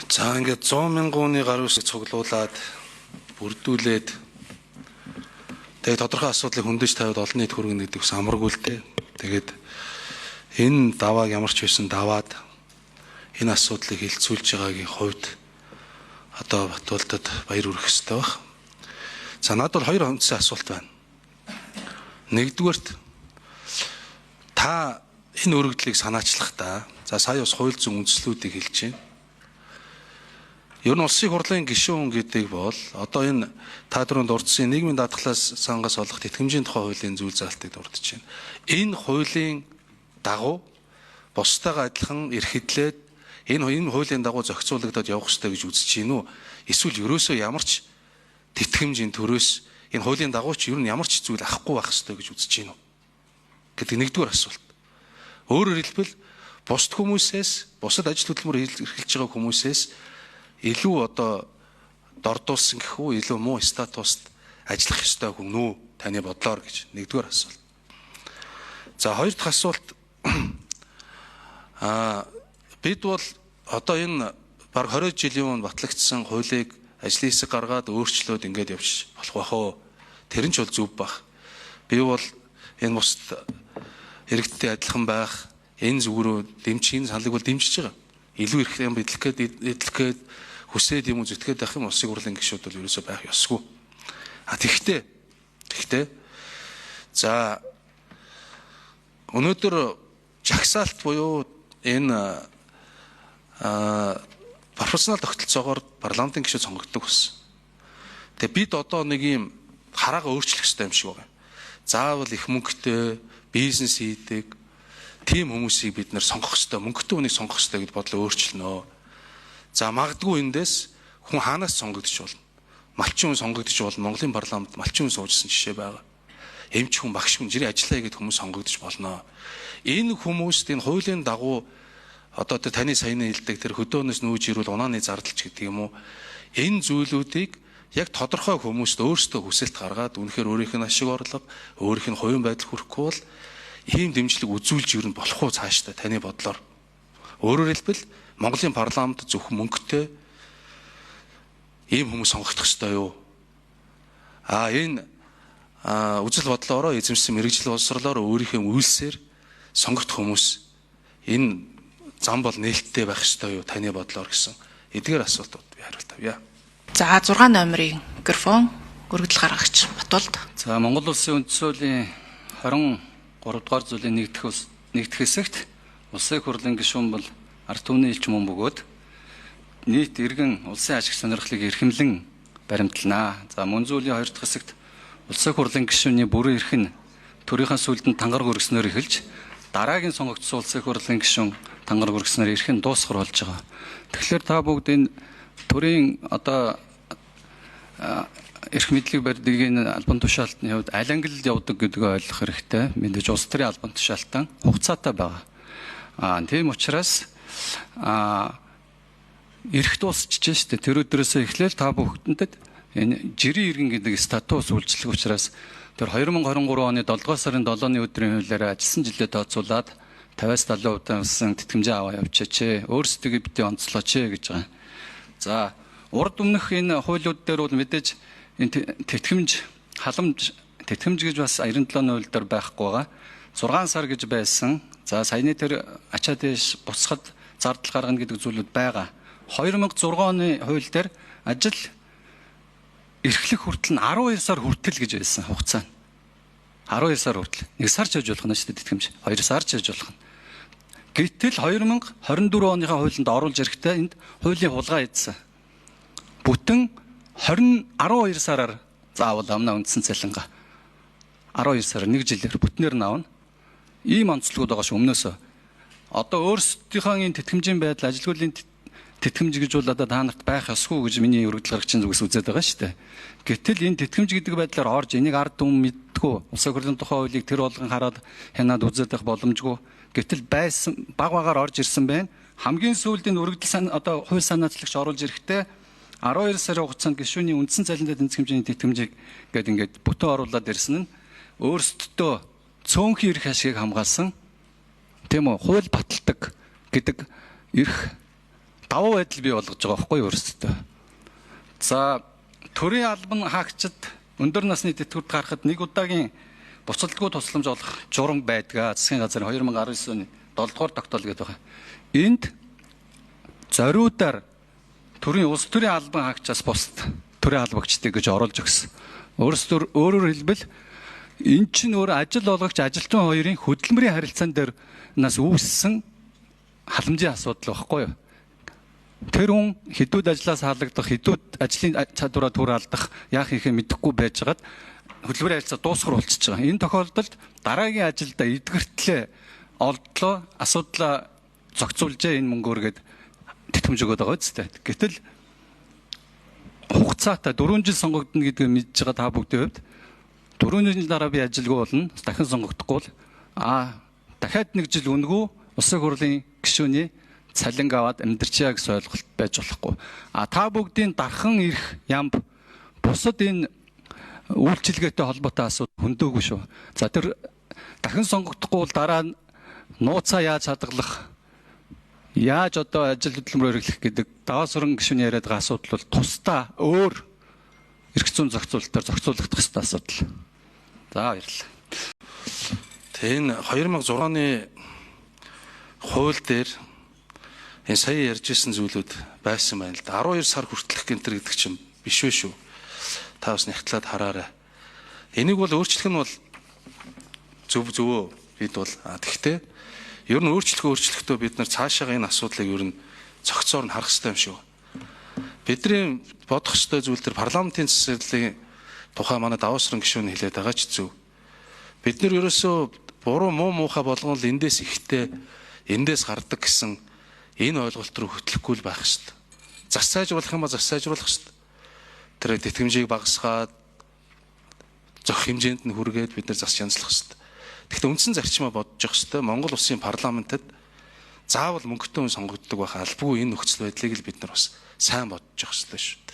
За ингээд 100 мянган гаруй усыг цуглуулад бүрдүүлээд тэгээд тодорхой асуудлыг хөндөж тавиад олон нийт хүргэнэ гэдэг бас амаргүй л дээ. Тэгээд энэ давааг ямар ч байсан даваад энэ асуудлыг хилцүүлж байгаагийн хувьд одоо Батболдод баяр хүрэх ёстой баг. За надад бол хоёр онцгой асуулт байна. Нэгдүгээрт та энэ өргөдлийг санаачлахдаа за сая бас хууль зүйн үндслүүдийг хэлж байна. Ер нь улсын хурлын гишүүн гэдэг бол одоо энэ та түрүүнд дурдсан нийгмийн даатгалаас сангаас олох тэтгэмжийн тухай хуулийн зүйл заалтыг дурдж байна. Энэ хуулийн дагуу бусдаагаа адилхан эрхэдлээд энэ хуулийн дагуу зохицуулагдаад явах ёстой гэж үзэж гин үү? Эсвэл ерөөсөө ямар ч тэтгэмжийн төрөөс энэ хуулийн дагуу ч ер нь ямар ч зүйл авахгүй байх ёстой гэж үзэж гин үү? Гэдэг нэгдүгээр асуулт. Өөрөөр хэлбэл бусд хүмүүсээс, бусад ажил хөдөлмөр эрхэлж байгаа хүмүүсээс илүү одоо дордуулсан гэх үү, илүү муу статуст ажиллах ёстой хүн үү таны бодлоор гэж нэгдүгээр асуулт. За хоёр дахь асуулт бид бол одоо энэ баг 20 жилийн өмнө батлагдсан хуулийг ажлын хэсэг гаргаад өөрчлөөд ингээд явж болох байх уу? Тэр нь ч бол зүв баг. Би бол энэ бусд иргэдтэй адилхан байх, энэ зүгрөө дэмжих саналыг бол дэмжиж байгаа. Илүү их юм эдлэх гээд хүсээд юм уу зүтгээд байх юм улсын хурлын гишүүд бол ерөөсөө байх ёсгүй. Тэгтээ за өнөөдөр жагсаалт буюу энэ профессионал тогтолцоогоор парламентын гишүүд сонгогддог болсон. Тэгээ бид одоо нэг юм хараагаа өөрчлөх хэрэгтэй юм шиг байна. Заавал их мөнгөтэй бизнес хийдэг тийм хүмүүсийг бид нэр сонгох хэрэгтэй, мөнгөтэй хүнийг сонгох хэрэгтэй гэд бодлоо өөрчлөнө. За магадгүй эндээс хүн хаанаас сонгогдож болно? Малчин хүн сонгогдож болно. Монголын парламент малчин хүн суужсан жишээ байгаа. Эмч хүн, багш хүн, жирийн ажиллаа гэдэг хүмүүс сонгогдож болно. Энэ хүмүүст энэ хуулийн дагуу одоо таны саяны хэлдэг тэр хөдөөнөөс нүүж ирүүл унааны зардалч гэдэг юм уу? Энэ зүйлүүдийг яг тодорхой хүмүүст өөрсдөө хүсэлт гаргаад үнэхээр өөрийнх нь ашиг орлого, өөрийнх нь хувийн байдал хүрэхгүй бол ийм дэмжлэг үзүүлж ирнэ болох уу цаашдаа таны бодлоор? Өөрөөр хэлбэл Монголын парламент зөвхөн мөнгөтэй ийм хүмүүс сонгогдох ёстой юу? Энэ үзэл бодлоороо эзэмшсэн мэрэгжил боловсруулаар өөрийнхөө үйлсээр сонгогдох хүмүүс энэ зам бол нээлттэй байх ёстой юу таны бодлоор гэсэн эдгээр асуултууд би хариулт авъя. За 6 номерын микрофон өргөдөл гаргагч Батболд. За Монгол Улсын үндсэн хуулийн 23 дугаар зүйлийн нэгдэх хэсэгт улсын хурлын гишүүн бол ард түмний элч мөн бөгөөд нийт иргэн улсын ашиг сонирхлыг эрхэмлэн баримтлана. За мөн зүйлийн 2 дахь хэсэгт улсын хурлын гишүүний бүрэн эрх нь төрийнхөө сүлдэнд тангараг өргөснөөр эхэлж дараагийн сонгогдсон улсын хурлын гишүүн тангараг өргөснөөр эрх нь дуусгар болж байгаа. Тэгэхээр та бүгд энэ төрийн одоо эрх мэдлийг барьдаг энэ албан тушаалтны хувьд аль ангилд явдаг гэдгийг ойлгох хэрэгтэй. Мэдээж улс төрийн албан тушаалтан хугацаатай байгаа. Тийм учраас эрх дуусчихж штэ тэр өдрөөсөө эхлээл та бүхэнд энэ жирийн иргэн гэдэг статус үйлчлэх учраас тэр 2023 оны 7 сарын 7-ны өдрийн хуулиараа ажилласан жилээ тооцоолаад 50-70% тавьсан тэтгэмжээ аваа явчихаач. Өөрсдөө битээ онцлооч гэж байгаа. За урд өмнөх энэ хуулиуд дээр бол мэдээж энэ тэтгэмж халамж тэтгэмж гэж бас 97-ны хууль дээр байхгүй байгаа. 6 сар гэж байсан. За саяны тэр ачаа дэш буцахад зардал гаргана гэдэг зүйлүүд байгаа. 2006 оны хууль дээр ажил эрхлэх хүртэл нь 12 сар хүртэл гэж байсан хугацаа. 12 сар хүртэл. 1 сар ч хийж болох нь шүү дээ тэтгэмж. 2 сар ч хийж болох нь. Гэтэл 2024 оныхаа хуулинд оруулж ирэхдээ энд хуулийн хулгай хийсэн. Бүтэн 12 сараар заавал амна үндсэн цалингаа. 12 сар 1 жилээр бүтнээр нь авна. Ийм онцлогуд байгаа ш өмнөөсөө. Одоо өөрсдийнхөө энэ тэтгэмжийн байдал ажилгүйдлийн тэтгэмж гэж бол одоо та нарт байх ёсгүй гэж миний өргөдөл гаргагчийн зүгээс үзээд байгаа шүү дээ. Гэтэл энэ тэтгэмж гэдэг байдлаар орж энийг ард түмэн мэдтгүү. Улсын хурлын тухай хуулийг тэр болгон хараад хянаад үзээд байх боломжгүй. Гэтэл байсан баг багаар орж ирсэн байна. Хамгийн сүүлд энэ өргөдөл одоо хууль санаачлагч оруулж ирэхдээ 12 сарын хугацаанд гишүүний үндсэн цалинтай тэнцэх хэмжээний тэтгэмжийг ингээд бүтэн оруулаад ирсэн нь өөрсдөө цөөнхийн эрх ашигыг хамгаалсан тийм үү хууль баталдаг гэдэг эрх давуу байдал бий болгож байгаа байхгүй юу өөрсдөө. За төрийн албан хаагчид өндөр насны тэтгэврт гарахад нэг удаагийн буцалтгүй тусламж олох журам байдгаа засгийн газрын 2019 оны 7 дугаар тогтоол гэдэг байгаа. Энд зориудаар төрийн улс төрийн албан хаагчаас бусад төрийн албагчдыг гэж оруулж өгсөн. Өөрөөр хэлбэл эн чинь өөр ажил олгогч ажилтан хоёрын хөдөлмөрийн харилцаан дээр нас үүссэн халамжийн асуудал байхгүй юу? Тэр хүн хэдүүд ажлаас хаалгадах, хэдүүд ажлын чадвараа түр алдах, яах ихээ мэдэхгүй байжгаад хөдөлмөрийн харилцаа дуусгар болчихж байгаа. Энэ тохиолдолд дараагийн ажилдаа эдгэртлээ олдлоо, асуудлаа зохицуулжээ энэ мөнгөөргээд тэтгэмж өгöd байгаа үстэй. Гэтэл хугацаатай 4 жил сонгогдно гэдгийг мэдж байгаа та бүгдийн хувьд 4 жил дараа би ажилгүй болно, дахин сонгогдохгүй л дахиад 1 жил үнгүү улсын хурлын гишүүний цалинг аваад амьдрчаа гэсэн ойлголт байж болохгүй. Та бүгдийн дархан ирэх ямб бусад энэ үйлчилгээтэй холбоотой асуудал хөндөөгүй шүү. За тэр дахин сонгогдохгүй бол дараа нь нууцаа яаж хадгалах, яаж одоо ажил хөдөлмөрөөр эрхлэх гэдэг даваа суран гишүүний яриад байгаа асуудал бол тусдаа өөр эрх зүйн зохицуулалтаар зохицуулагдах ёстой асуудал. За баярлалаа. Энэ 2006 оны хууль дээр энэ сая ярьж ирсэн зүйлүүд байсан байна л да. 12 сар хүртэлх гэнтэр гэдэг чинь биш вэ шүү. Та бас нягтлаад хараарай. Энийг бол өөрчлөх нь бол зөвөө бид бол тэгтээ ер нь өөрчлөлтөө бид нар цаашаага энэ асуудлыг ер нь цогцоор нь харах хэрэгтэй юм шүү. Бидний бодох ёстой зүйл төр парламентын засаглалын тухай манай даваасран гишүүн хэлээд байгаа ч зөв. Бид нар ерөөсөө буруу муу муухай болгоно л эндээс ихтэй эндээс гардаг гэсэн энэ ойлголт руу хөтлөхгүй л байх ёстой. Зас сайжруулах юм ба зас сайжруулах ёстой. Тэр тэтгэмжийг багасгаад зөх хэмжээнд нь хүргээд бид нар зас янзлах ёстой. Тэгэхдээ үндсэн зарчмаа бодож явах ёстой. Монгол улсын парламентод заавал мөнгөтэй хүн сонгогддог байх албагүй энэ нөхцөл байдлыг л бид нар бас сайн бодож явах ёстой шүү.